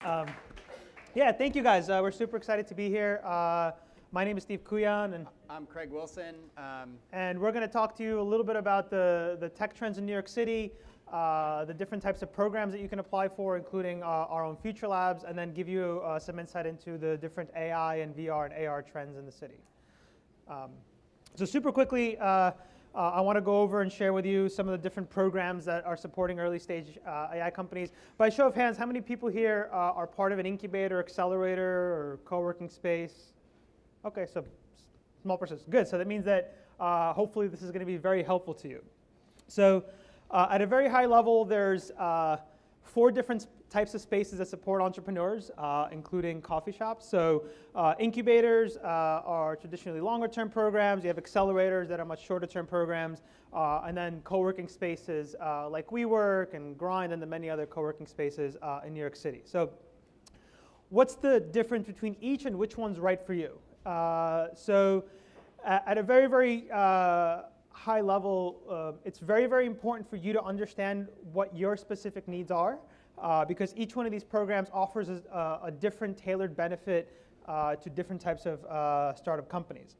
Um, yeah, thank you guys. We're super excited to be here. My name is Steve Kuyan, and I'm Craig Wilson. and we're going to talk to you a little bit about the tech trends in New York City, the different types of programs that you can apply for, including our own Future Labs, and then give you some insight into the different AI and VR and AR trends in the city. So super quickly, I want to go over and share with you some of the different programs that are supporting early stage AI companies. By show of hands, how many people here are part of an incubator, accelerator, or co-working space? Okay, so small percentage. Good, so that means that hopefully this is going to be very helpful to you. So at a very high level, there's 4 different types of spaces that support entrepreneurs, including coffee shops. So incubators are traditionally longer term programs. You have accelerators that are much shorter term programs. And then co-working spaces like WeWork and Grind and the many other co-working spaces in New York City. So what's the difference between each and which one's right for you? So at a very, very high level, it's very, very important for you to understand what your specific needs are, because each one of these programs offers a different tailored benefit to different types of startup companies.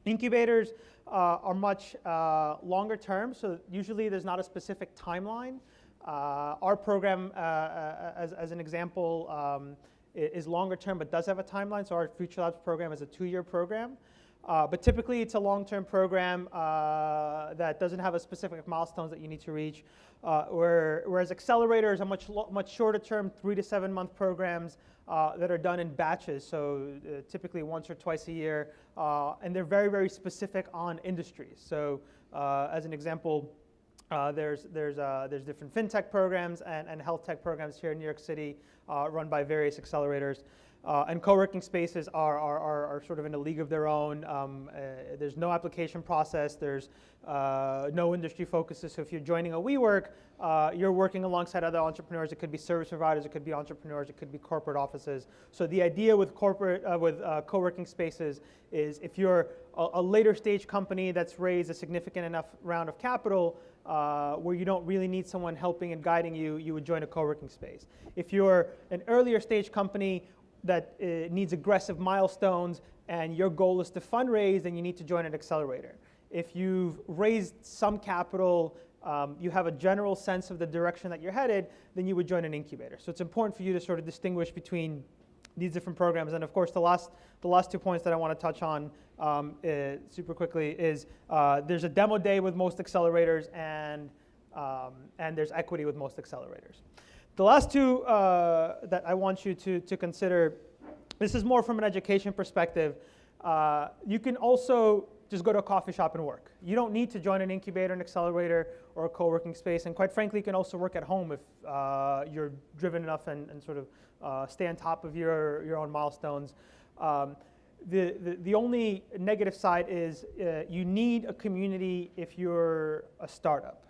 Incubators are much longer term, so usually there's not a specific timeline. Our program, as an example, is longer term but does have a timeline, so our Future Labs program is a 2-year program. But typically it's a long-term program that doesn't have a specific milestones that you need to reach, whereas accelerators are much shorter term, 3 to 7 month programs that are done in batches, so typically once or twice a year, and they're very, very specific on industries. So as an example, there's different fintech programs and health tech programs here in New York City run by various accelerators. And co-working spaces are sort of in a league of their own. There's no application process. There's no industry focuses. So if you're joining a WeWork, you're working alongside other entrepreneurs. It could be service providers. It could be entrepreneurs. It could be corporate offices. So the idea with co-working spaces is if you're a later stage company that's raised a significant enough round of capital where you don't really need someone helping and guiding you, you would join a co-working space. If you're an earlier stage company that needs aggressive milestones and your goal is to fundraise, then you need to join an accelerator. If you've raised some capital, you have a general sense of the direction that you're headed, then you would join an incubator. So it's important for you to sort of distinguish between these different programs. And of course, the last 2 points that I want to touch on super quickly is there's a demo day with most accelerators, and there's equity with most accelerators. The last 2 that I want you to consider, this is more from an education perspective. You can also just go to a coffee shop and work. You don't need to join an incubator, an accelerator, or a co-working space. And quite frankly, you can also work at home if you're driven enough and sort of stay on top of your own milestones. The only negative side is you need a community if you're a startup.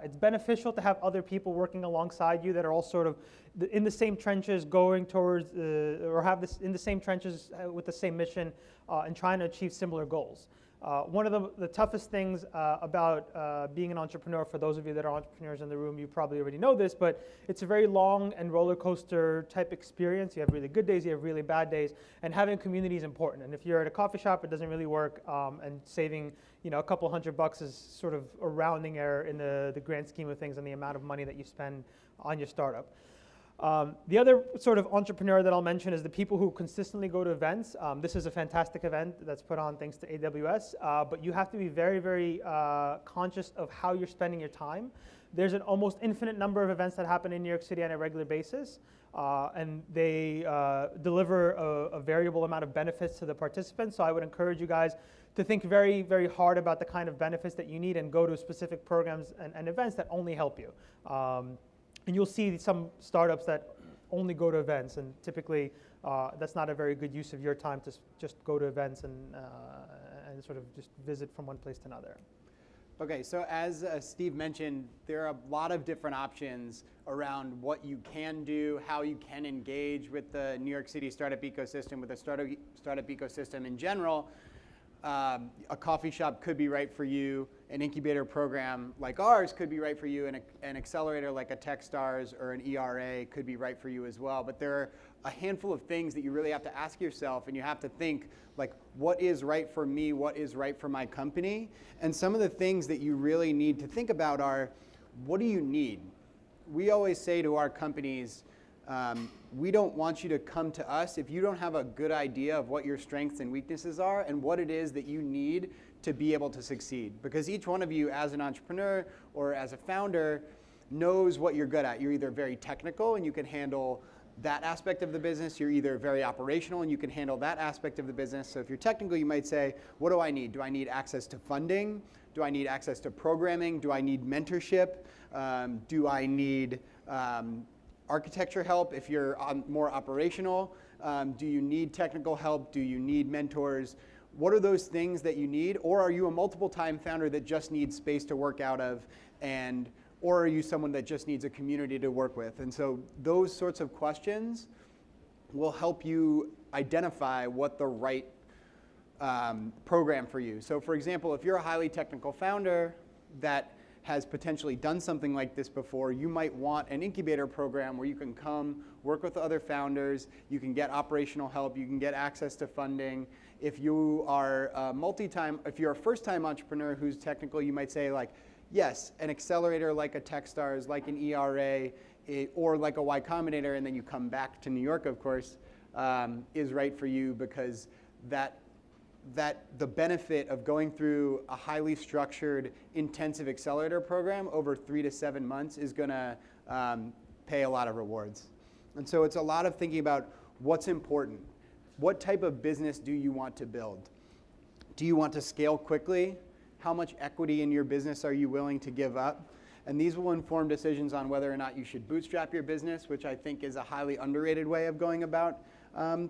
It's beneficial to have other people working alongside you that are all sort of in the same trenches, going towards, or have this in the same trenches with the same mission and trying to achieve similar goals. One of the toughest things about being an entrepreneur, for those of you that are entrepreneurs in the room, you probably already know this, but it's a very long and roller coaster type experience. You have really good days, you have really bad days, and having a community is important. And if you're at a coffee shop, it doesn't really work, and saving a couple $100 is sort of a rounding error in the grand scheme of things and the amount of money that you spend on your startup. The other sort of entrepreneur that I'll mention is the people who consistently go to events. This is a fantastic event that's put on thanks to AWS, but you have to be very, very conscious of how you're spending your time. There's an almost infinite number of events that happen in New York City on a regular basis, and they deliver a variable amount of benefits to the participants. So I would encourage you guys to think very, very hard about the kind of benefits that you need and go to specific programs and events that only help you. And you'll see some startups that only go to events, and typically that's not a very good use of your time to just go to events and sort of just visit from one place to another. Okay, so as Steve mentioned, there are a lot of different options around what you can do, how you can engage with the New York City startup ecosystem, with the startup ecosystem in general. A coffee shop could be right for you. an incubator program like ours could be right for you, and an accelerator like a Techstars or an ERA could be right for you as well. But there are a handful of things that you really have to ask yourself, and you have to think, like, what is right for me? What is right for my company? And some of the things that you really need to think about are, what do you need? We always say to our companies, we don't want you to come to us if you don't have a good idea of what your strengths and weaknesses are and what it is that you need to be able to succeed. Because each one of you as an entrepreneur or as a founder knows what you're good at. You're either very technical and you can handle that aspect of the business. You're either very operational and you can handle that aspect of the business. So if you're technical, you might say, what do I need? Do I need access to funding? Do I need access to programming? Do I need mentorship? Do I need architecture help if you're more operational? Do you need technical help? Do you need mentors? What are those things that you need? Or are you a multiple time founder that just needs space to work out of, or are you someone that just needs a community to work with? And so those sorts of questions will help you identify what the right program for you. So for example, if you're a highly technical founder that has potentially done something like this before, you might want an incubator program where you can come work with other founders, you can get operational help, you can get access to funding. If you are if you're a first-time entrepreneur who's technical, you might say, like, yes, an accelerator like a Techstars, like an ERA, or like a Y Combinator, and then you come back to New York, of course, is right for you, because that the benefit of going through a highly structured, intensive accelerator program over 3 to 7 months is going to pay a lot of rewards. And so it's a lot of thinking about what's important. What type of business do you want to build? Do you want to scale quickly? How much equity in your business are you willing to give up? And these will inform decisions on whether or not you should bootstrap your business, which I think is a highly underrated way of going about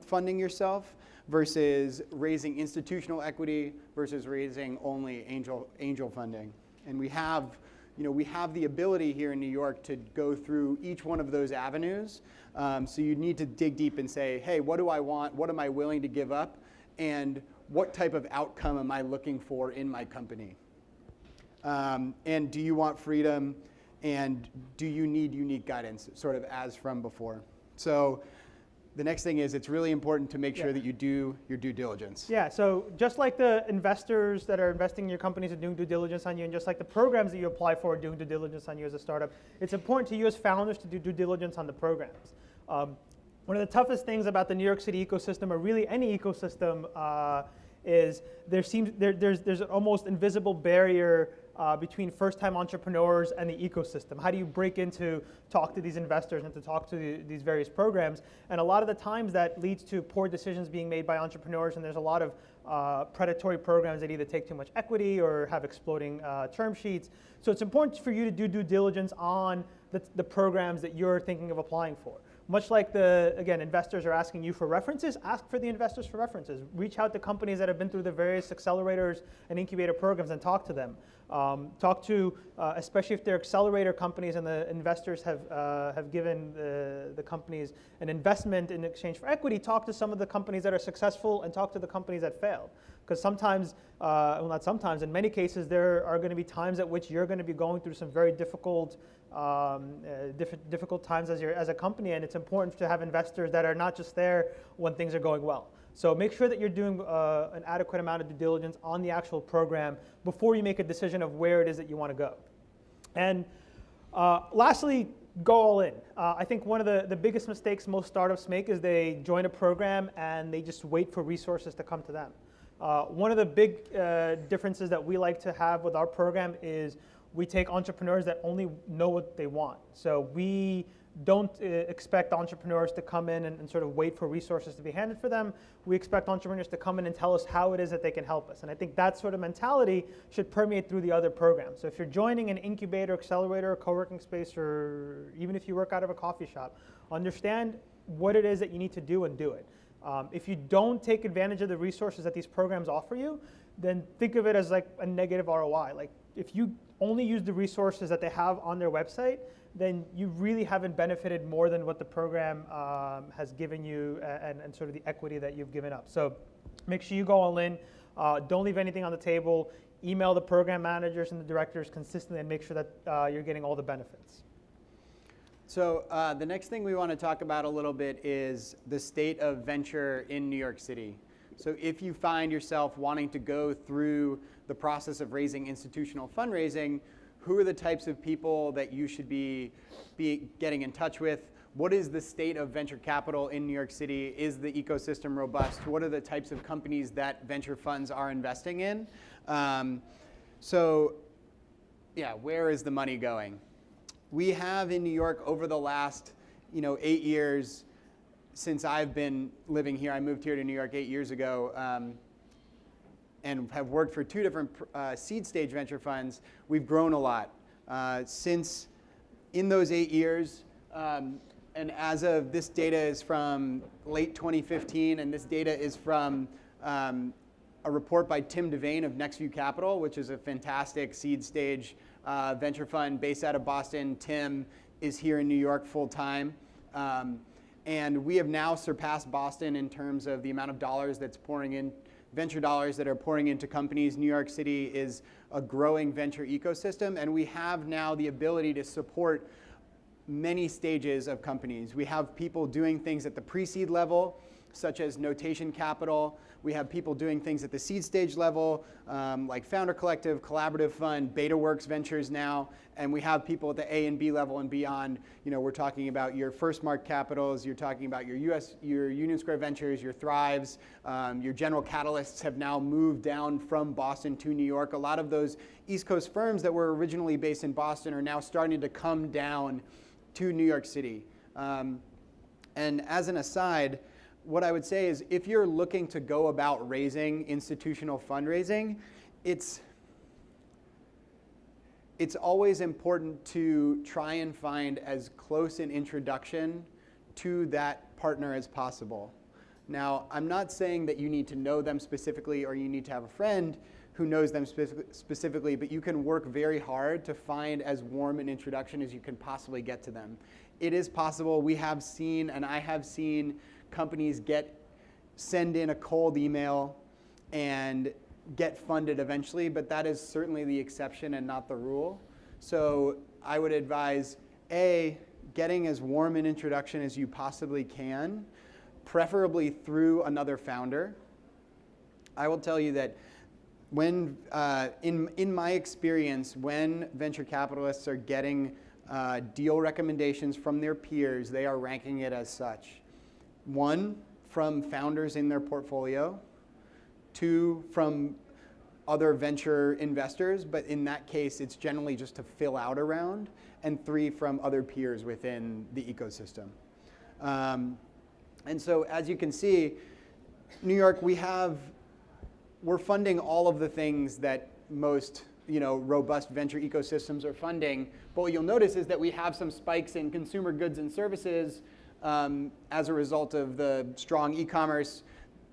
funding yourself, versus raising institutional equity versus raising only angel funding. And we have the ability here in New York to go through each one of those avenues. So you need to dig deep and say, hey, what do I want? What am I willing to give up? And what type of outcome am I looking for in my company? And do you want freedom? And do you need unique guidance, sort of as from before? So the next thing is, it's really important to make sure that you do your due diligence. Yeah, so just like the investors that are investing in your companies are doing due diligence on you, and just like the programs that you apply for are doing due diligence on you as a startup, it's important to you as founders to do due diligence on the programs. One of the toughest things about the New York City ecosystem, or really any ecosystem, is there's an almost invisible barrier between first-time entrepreneurs and the ecosystem. How do you break in to talk to these investors and to talk to these various programs? And a lot of the times that leads to poor decisions being made by entrepreneurs, and there's a lot of predatory programs that either take too much equity or have exploding term sheets. So it's important for you to do due diligence on the programs that you're thinking of applying for. Much like investors are asking you for references, ask for the investors for references. Reach out to companies that have been through the various accelerators and incubator programs and talk to them. Talk to, especially if they're accelerator companies and the investors have given the companies an investment in exchange for equity, talk to some of the companies that are successful and talk to the companies that failed. Because sometimes, well, not sometimes, in many cases, there are going to be times at which you're going to be going through some very difficult times as a company, and it's important to have investors that are not just there when things are going well. So make sure that you're doing an adequate amount of due diligence on the actual program before you make a decision of where it is that you want to go. And lastly, go all in. I think one of the biggest mistakes most startups make is they join a program and they just wait for resources to come to them. One of the big differences that we like to have with our program is we take entrepreneurs that only know what they want. So we don't expect entrepreneurs to come in and sort of wait for resources to be handed for them. We expect entrepreneurs to come in and tell us how it is that they can help us. And I think that sort of mentality should permeate through the other programs. So if you're joining an incubator, accelerator, co-working space, or even if you work out of a coffee shop, understand what it is that you need to do and do it. If you don't take advantage of the resources that these programs offer you, then think of it as like a negative ROI. Like if you only use the resources that they have on their website, then you really haven't benefited more than what the program has given you and sort of the equity that you've given up. So make sure you go all in. Don't leave anything on the table. email the program managers and the directors consistently and make sure that you're getting all the benefits. So the next thing we want to talk about a little bit is the state of venture in New York City. So if you find yourself wanting to go through the process of raising institutional fundraising, who are the types of people that you should be getting in touch with? What is the state of venture capital in New York City? Is the ecosystem robust? What are the types of companies that venture funds are investing in? So yeah, where is the money going? We have in New York over the last 8 years since I've been living here. I moved here to New York 8 years ago and have worked for 2 different seed stage venture funds. We've grown a lot since in those 8 years. And as of this data is from late 2015, and this data is from a report by Tim Devane of Nextview Capital, which is a fantastic seed stage venture fund based out of Boston. Tim is here in New York full time. And we have now surpassed Boston in terms of the amount of dollars that's pouring in, venture dollars that are pouring into companies. New York City is a growing venture ecosystem, and we have now the ability to support many stages of companies. We have people doing things at the pre-seed level, such as Notation Capital. We have people doing things at the seed stage level, like Founder Collective, Collaborative Fund, BetaWorks Ventures now, and we have people at the A and B level and beyond. We're talking about your First Mark Capitals, you're talking about your Union Square Ventures, your Thrives, your General Catalysts have now moved down from Boston to New York. A lot of those East Coast firms that were originally based in Boston are now starting to come down to New York City. And as an aside, what I would say is if you're looking to go about raising institutional fundraising, it's always important to try and find as close an introduction to that partner as possible. Now, I'm not saying that you need to know them specifically or you need to have a friend who knows them specifically, but you can work very hard to find as warm an introduction as you can possibly get to them. It is possible. We have seen, and I have seen, companies send in a cold email and get funded eventually, but that is certainly the exception and not the rule. So I would advise, A, getting as warm an introduction as you possibly can, preferably through another founder. I will tell you that when, in my experience, when venture capitalists are getting deal recommendations from their peers, they are ranking it as such. 1, from founders in their portfolio, 2, from other venture investors, but in that case, it's generally just to fill out a round, and 3, from other peers within the ecosystem. And so as you can see, New York, we're funding all of the things that most robust venture ecosystems are funding. But what you'll notice is that we have some spikes in consumer goods and services as a result of the strong e-commerce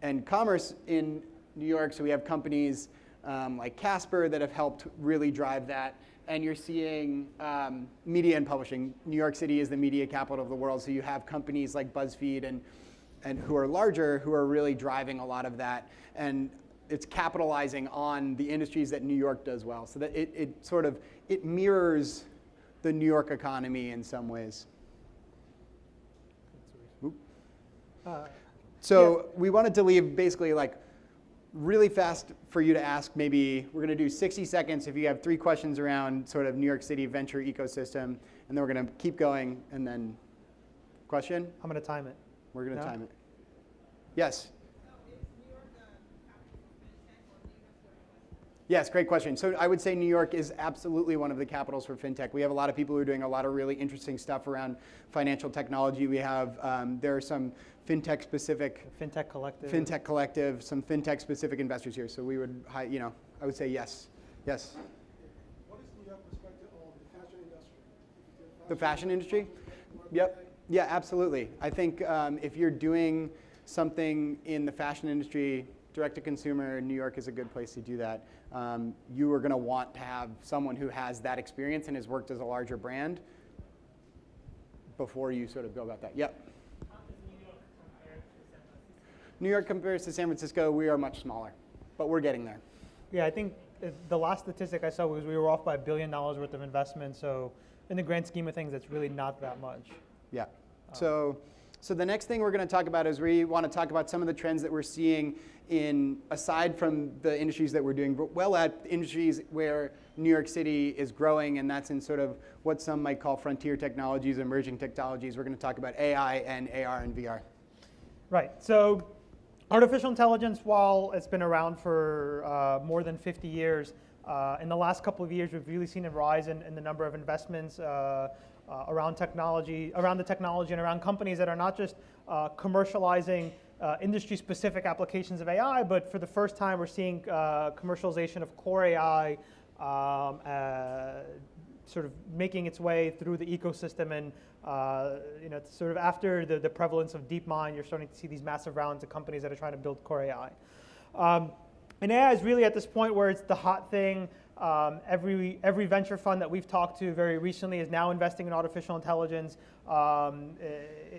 and commerce in New York. So we have companies like Casper that have helped really drive that. And you're seeing media and publishing. New York City is the media capital of the world. So you have companies like BuzzFeed and who are larger, who are really driving a lot of that. And it's capitalizing on the industries that New York does well. So that it mirrors the New York economy in some ways. So we wanted to leave basically really fast for you to ask. Maybe we're going to do 60 seconds if you have 3 questions around sort of New York City venture ecosystem, and then we're going to keep going, and then question? I'm going to time it. We're going to time it. Yes? Yes, great question. So I would say New York is absolutely one of the capitals for fintech. We have a lot of people who are doing a lot of really interesting stuff around financial technology. We have, there are some fintech-specific. Fintech Collective. Fintech Collective, some fintech-specific investors here. So we would, I would say yes. Yes? What is New York's perspective on the fashion industry? The fashion industry? Yep. Yeah, absolutely. I think if you're doing something in the fashion industry, direct-to-consumer, New York is a good place to do that. You are going to want to have someone who has that experience and has worked as a larger brand before you sort of go about that. Yep. How does New York compare to San Francisco? New York compares to San Francisco, we are much smaller, but we're getting there. Yeah, I think the last statistic I saw was we were off by $1 billion worth of investment. So in the grand scheme of things, it's really not that much. Yeah. So the next thing we're going to talk about is we want to talk about some of the trends that we're seeing in, aside from the industries that we're doing well at, industries where New York City is growing, and that's in sort of what some might call frontier technologies, emerging technologies. We're going to talk about AI and AR and VR. Right. So artificial intelligence, while it's been around for more than 50 years, in the last couple of years, we've really seen a rise in the number of investments around technology, around the technology, and around companies that are not just commercializing industry-specific applications of AI, but for the first time, we're seeing commercialization of core AI sort of making its way through the ecosystem. And sort of after the prevalence of DeepMind, you're starting to see these massive rounds of companies that are trying to build core AI. And AI is really at this point where it's the hot thing. Every venture fund that we've talked to very recently is now investing in artificial intelligence.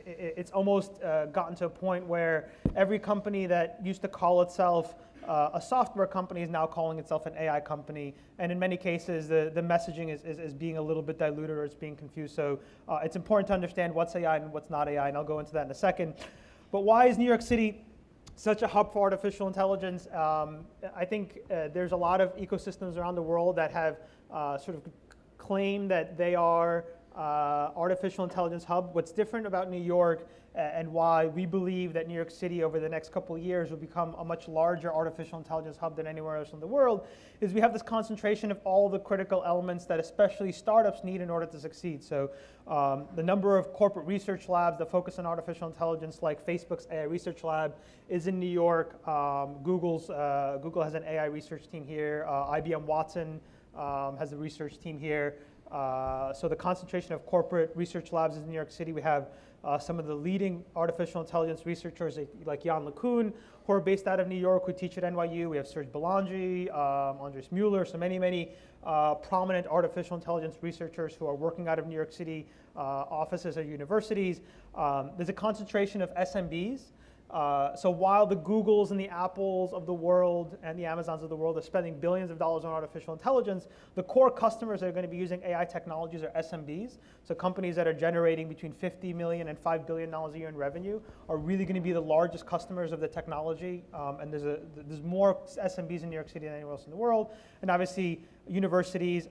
It's almost gotten to a point where every company that used to call itself a software company is now calling itself an AI company. And in many cases, the messaging is being a little bit diluted or it's being confused. So it's important to understand what's AI and what's not AI, and I'll go into that in a second. But why is New York City such a hub for artificial intelligence? I think there's a lot of ecosystems around the world that have sort of claimed that they are artificial intelligence hub. What's different about New York and why we believe that New York City over the next couple of years will become a much larger artificial intelligence hub than anywhere else in the world is we have this concentration of all the critical elements that especially startups need in order to succeed. So the number of corporate research labs that focus on artificial intelligence, like Facebook's AI Research Lab, is in New York. Google has an AI research team here. IBM Watson has a research team here. So the concentration of corporate research labs is in New York City. We have some of the leading artificial intelligence researchers like Jan LeCun, who are based out of New York, who teach at NYU. We have Serge Belanger, Andres Mueller, so many prominent artificial intelligence researchers who are working out of New York City offices at universities. There's a concentration of SMBs. So while the Googles and the Apples of the world and the Amazons of the world are spending billions of dollars on artificial intelligence, the core customers that are going to be using AI technologies are SMBs. So companies that are generating between $50 million and $5 billion a year in revenue are really going to be the largest customers of the technology. And there's more SMBs in New York City than anywhere else in the world. And obviously, universities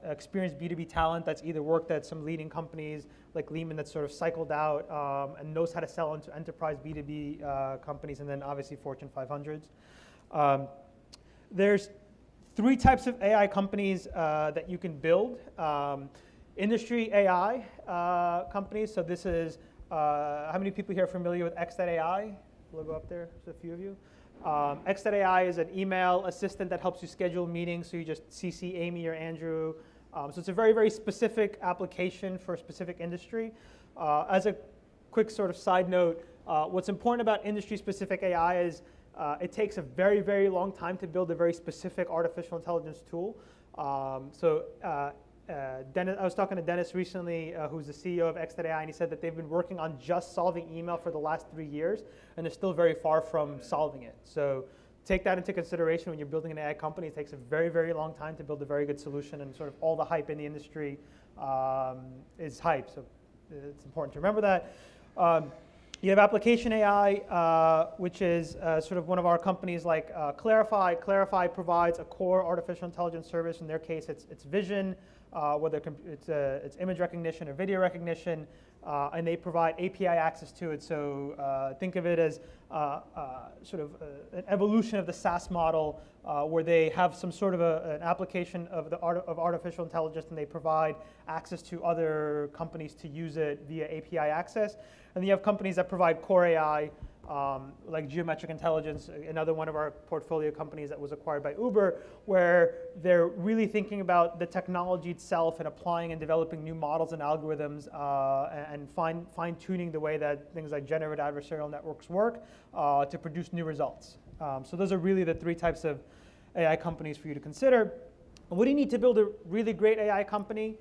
experience B2B talent that's either worked at some leading companies like Lehman that's sort of cycled out and knows how to sell into enterprise B2B companies, and then obviously Fortune 500s. There's three types of AI companies that you can build. Industry AI companies, so this is, how many people here are familiar with X.AI? Logo up there, there's a few of you. X.AI is an email assistant that helps you schedule meetings, so you just CC Amy or Andrew. So it's a very specific application for a specific industry. As a quick sort of side note, what's important about industry-specific AI is it takes a very long time to build a very specific artificial intelligence tool. Dennis, I was talking to Dennis recently, who's the CEO of X.AI, and he said that they've been working on just solving email for the last 3 years, and they're still very far from solving it. So take that into consideration when you're building an AI company. It takes a very long time to build a very good solution, and sort of all the hype in the industry is hype. So it's important to remember that. You have application AI, which is sort of one of our companies like Clarifai. Clarifai provides a core artificial intelligence service. In their case, it's vision, whether it's image recognition or video recognition, and they provide API access to it. So think of it as sort of an evolution of the SaaS model, where they have some sort of an application of artificial intelligence, and they provide access to other companies to use it via API access. And then you have companies that provide core AI, like Geometric Intelligence, another one of our portfolio companies that was acquired by Uber, where they're really thinking about the technology itself and applying and developing new models and algorithms and fine-tuning the way that things like generative adversarial networks work to produce new results. So those are really the three types of AI companies for you to consider. What do you need to build a really great AI company?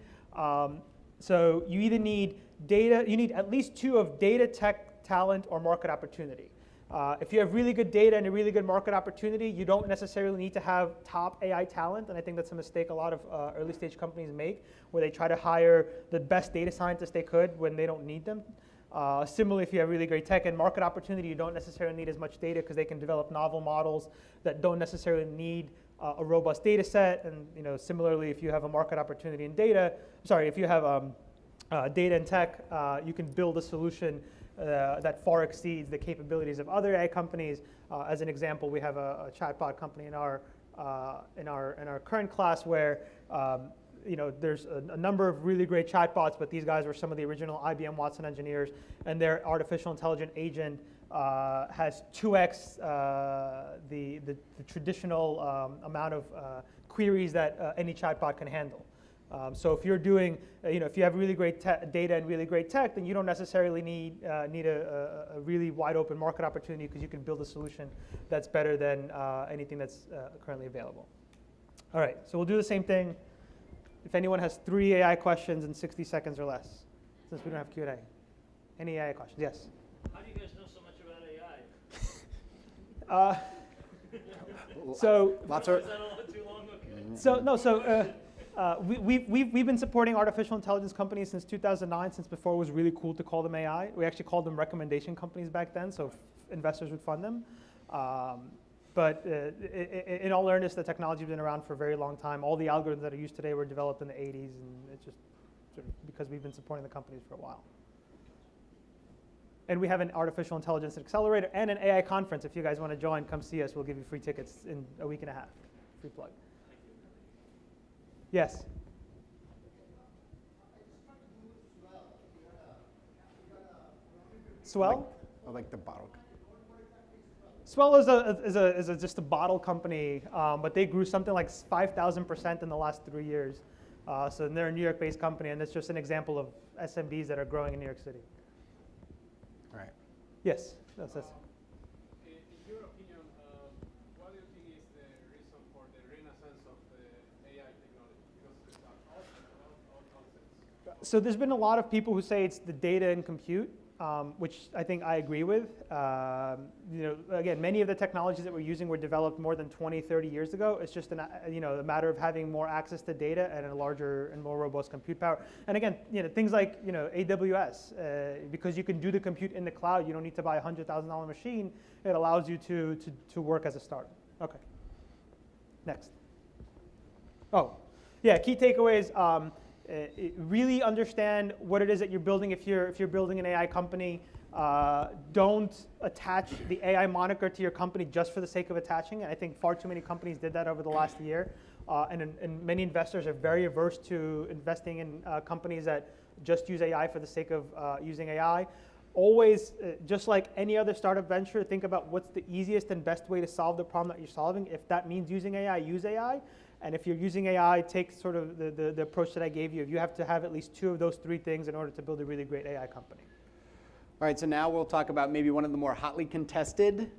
So you either need data, you need at least two of data, tech, talent, or market opportunity. If you have really good data and a really good market opportunity, you don't necessarily need to have top AI talent, and I think that's a mistake a lot of early stage companies make, where they try to hire the best data scientists they could when they don't need them. Similarly, if you have really great tech and market opportunity, you don't necessarily need as much data because they can develop novel models that don't necessarily need a robust data set. And similarly, if you have a market opportunity in data, if you have data and tech, you can build a solution that far exceeds the capabilities of other AI companies. As an example, we have a chatbot company in our current class where there's a number of really great chatbots, but these guys were some of the original IBM Watson engineers, and their artificial intelligent agent has 2x the traditional amount of queries that any chatbot can handle. So if you're doing, if you have really great data and really great tech, then you don't necessarily need a really wide open market opportunity because you can build a solution that's better than anything that's currently available. All right, so we'll do the same thing. If anyone has 3 AI questions in 60 seconds or less, since we don't have Q&A. Any AI questions? Yes? How do you guys know so much about AI? So Lots of. Is that a lot too long? Okay. We've been supporting artificial intelligence companies since 2009, since before it was really cool to call them AI. We actually called them recommendation companies back then, so investors would fund them. But in all earnest, the technology has been around for a very long time. All the algorithms that are used today were developed in the 80s, and it's just sort of because we've been supporting the companies for a while. And we have an artificial intelligence accelerator and an AI conference. If you guys want to join, come see us. We'll give you free tickets in a week and a half. Free plug. Yes? Swell? I like the bottle. Swell is just a bottle company, but they grew something like 5,000% in the last 3 years. So they're a New York-based company, and it's just an example of SMBs that are growing in New York City. Right. Yes, that's In your opinion, what do you think is the reason for the renaissance of the AI technology? Because there's all concepts. So there's been a lot of people who say it's the data and compute, which I think I agree with. Again, many of the technologies that we're using were developed more than 20, 30 years ago. It's just a matter of having more access to data and a larger and more robust compute power. And again, things like AWS, because you can do the compute in the cloud, you don't need to buy a $100,000 machine. It allows you to work as a startup. Okay. Next. Oh, yeah. Key takeaways. Really understand what it is that you're building. If you're building an AI company, don't attach the AI moniker to your company just for the sake of attaching it. I think far too many companies did that over the last year, and many investors are very averse to investing in companies that just use AI for the sake of using AI. Always, just like any other startup venture, think about what's the easiest and best way to solve the problem that you're solving. If that means using AI, use AI. And if you're using AI, take sort of the approach that I gave you. You have to have at least 2 of those 3 things in order to build a really great AI company. All right, so now we'll talk about maybe one of the more hotly contested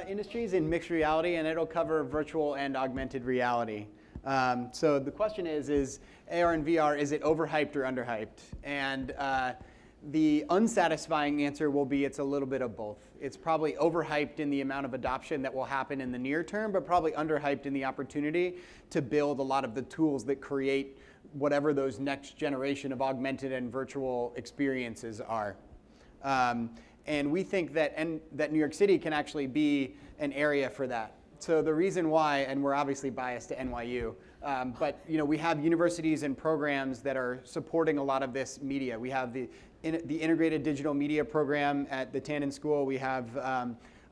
industries in mixed reality, and it'll cover virtual and augmented reality. So the question is AR and VR, is it overhyped or underhyped? And the unsatisfying answer will be it's a little bit of both. It's probably overhyped in the amount of adoption that will happen in the near term, but probably underhyped in the opportunity to build a lot of the tools that create whatever those next generation of augmented and virtual experiences are. And we think that New York City can actually be an area for that. So the reason why, and we're obviously biased to NYU, but we have universities and programs that are supporting a lot of this media. We have the Integrated Digital Media Program at the Tannen School. We have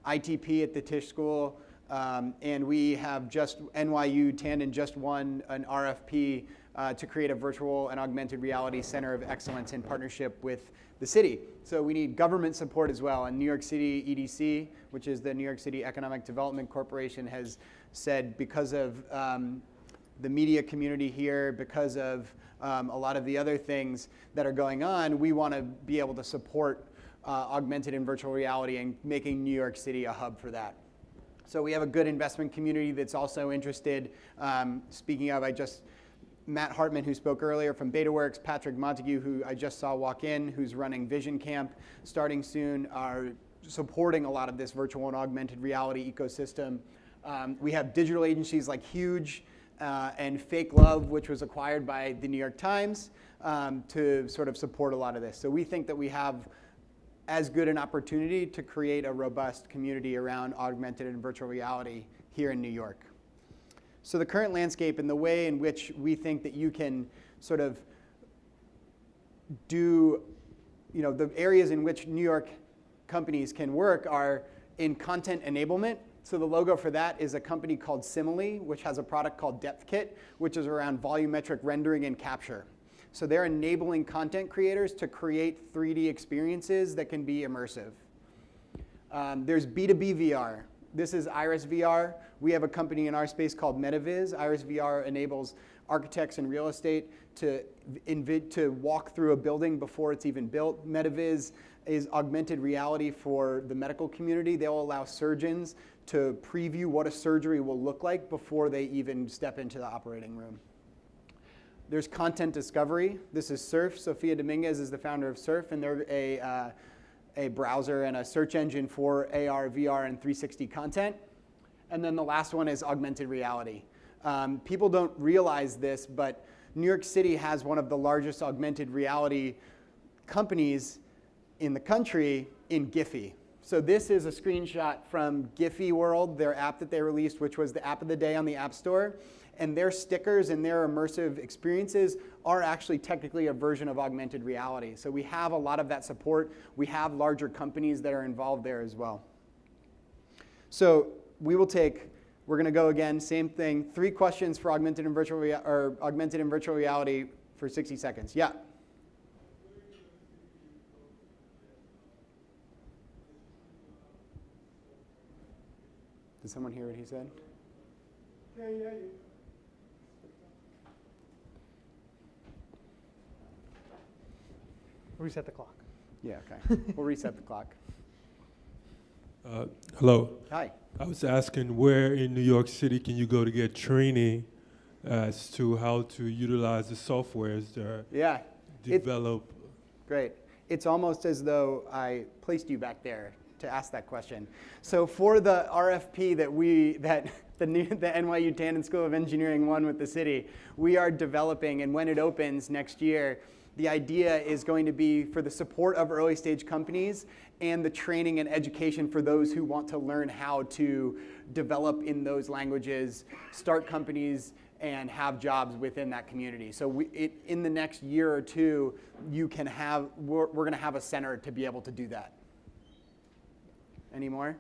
ITP at the Tisch School. And we have NYU Tannen just won an RFP to create a virtual and augmented reality center of excellence in partnership with the city. So we need government support as well. And New York City EDC, which is the New York City Economic Development Corporation, has said because of the media community here, because of a lot of the other things that are going on, we want to be able to support augmented and virtual reality and making New York City a hub for that. So we have a good investment community that's also interested. Speaking of, Matt Hartman, who spoke earlier from BetaWorks, Patrick Montague, who I just saw walk in, who's running Vision Camp starting soon, are supporting a lot of this virtual and augmented reality ecosystem. We have digital agencies like Huge and Fake Love, which was acquired by the New York Times, to sort of support a lot of this. So we think that we have as good an opportunity to create a robust community around augmented and virtual reality here in New York. So the current landscape and the way in which we think that you can sort of do, the areas in which New York companies can work are in content enablement. So the logo for that is a company called Simile, which has a product called DepthKit, which is around volumetric rendering and capture. So they're enabling content creators to create 3D experiences that can be immersive. There's B2B VR. This is Iris VR. We have a company in our space called MetaViz. Iris VR enables architects and real estate to walk through a building before it's even built. MetaViz is augmented reality for the medical community. They'll allow surgeons to preview what a surgery will look like before they even step into the operating room. There's content discovery. This is Surf. Sofia Dominguez is the founder of Surf, and they're a browser and a search engine for AR, VR, and 360 content. And then the last one is augmented reality. People don't realize this, but New York City has one of the largest augmented reality companies in the country in Giphy. So this is a screenshot from Giphy World, their app that they released, which was the app of the day on the App Store. And their stickers and their immersive experiences are actually technically a version of augmented reality. So we have a lot of that support. We have larger companies that are involved there as well. So we're going to go again, same thing. 3 questions for augmented and virtual reality for 60 seconds. Yeah. Did someone hear what he said? Yeah, you. Reset the clock. Yeah, okay. We'll reset the clock. Hello. Hi. I was asking where in New York City can you go to get training as to how to utilize the softwares that are Yeah. developed? Great. It's almost as though I placed you back there to ask that question. So for the RFP that the NYU Tandon School of Engineering won with the city, we are developing, and when it opens next year, the idea is going to be for the support of early stage companies and the training and education for those who want to learn how to develop in those languages, start companies, and have jobs within that community. So in the next year or two, we're going to have a center to be able to do that. Any more?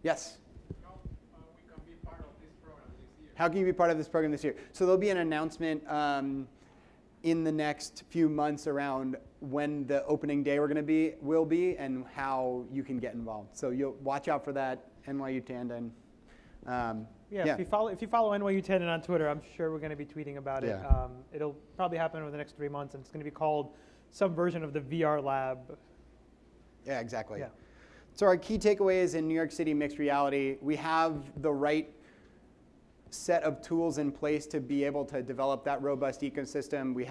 Yes? How we can be part of this program this year? How can you be part of this program this year? So there'll be an announcement in the next few months around when the opening day will be and how you can get involved. So you'll watch out for that, NYU Tandon. If you follow NYU Tandon on Twitter, I'm sure we're going to be tweeting about it. Yeah. It'll probably happen over the next 3 months, and it's going to be called some version of the VR Lab. Yeah, exactly. Yeah. So our key takeaways in New York City mixed reality, we have the right set of tools in place to be able to develop that robust ecosystem. We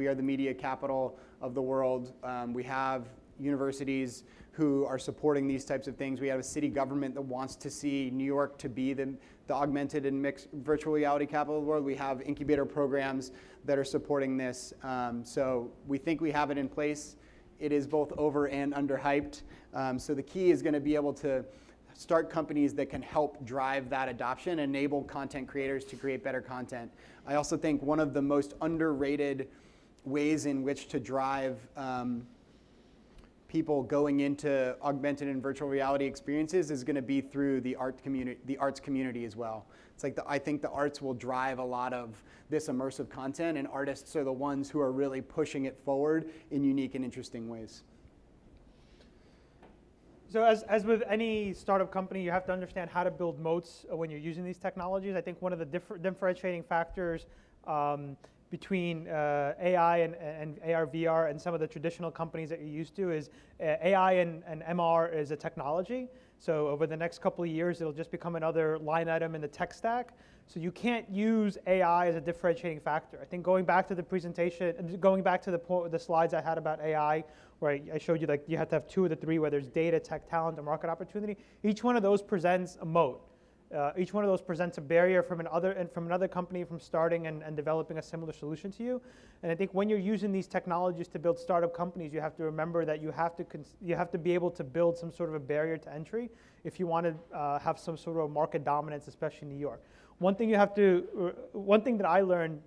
are the media capital of the world. We have universities who are supporting these types of things. We have a city government that wants to see New York to be the augmented and mixed virtual reality capital of the world. We have incubator programs that are supporting this. So we think we have it in place. It is both over and underhyped. So the key is going to be able to start companies that can help drive that adoption, enable content creators to create better content. I also think one of the most underrated ways in which to drive people going into augmented and virtual reality experiences is going to be through the arts community as well. It's like I think the arts will drive a lot of this immersive content, and artists are the ones who are really pushing it forward in unique and interesting ways. So as with any startup company, you have to understand how to build moats when you're using these technologies. I think one of the differentiating factors between AI and AR, VR, and some of the traditional companies that you're used to is AI and MR is a technology. So over the next couple of years, it'll just become another line item in the tech stack. So you can't use AI as a differentiating factor. I think going back to the presentation, going back to the slides I had about AI, where I showed you like you have to have 2 of the 3, whether it's data, tech, talent, or market opportunity. Each one of those presents a moat. Each one of those presents a barrier from another company from starting and developing a similar solution to you. And I think when you're using these technologies to build startup companies, you have to remember that you have to be able to build some sort of a barrier to entry if you want to have some sort of market dominance, especially in New York. One thing that I learned,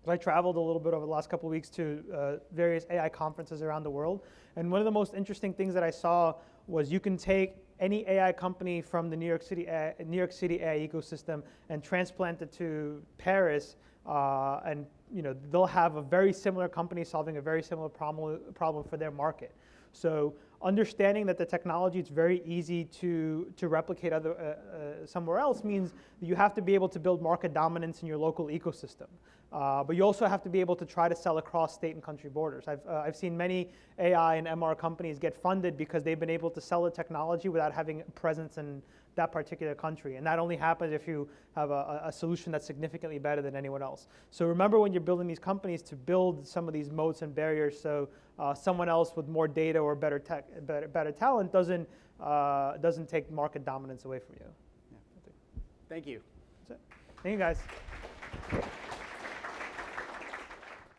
I traveled a little bit over the last couple of weeks to various AI conferences around the world, and one of the most interesting things that I saw was you can take any AI company from the New York City AI ecosystem and transplant it to Paris, and they'll have a very similar company solving a very similar problem for their market. So understanding that the technology is very easy to replicate somewhere else means that you have to be able to build market dominance in your local ecosystem. But you also have to be able to try to sell across state and country borders. I've seen many AI and MR companies get funded because they've been able to sell the technology without having a presence in that particular country. And that only happens if you have a solution that's significantly better than anyone else. So remember when you're building these companies to build some of these moats and barriers so someone else with more data or better tech, better talent doesn't take market dominance away from you. Thank you. That's it. Thank you guys.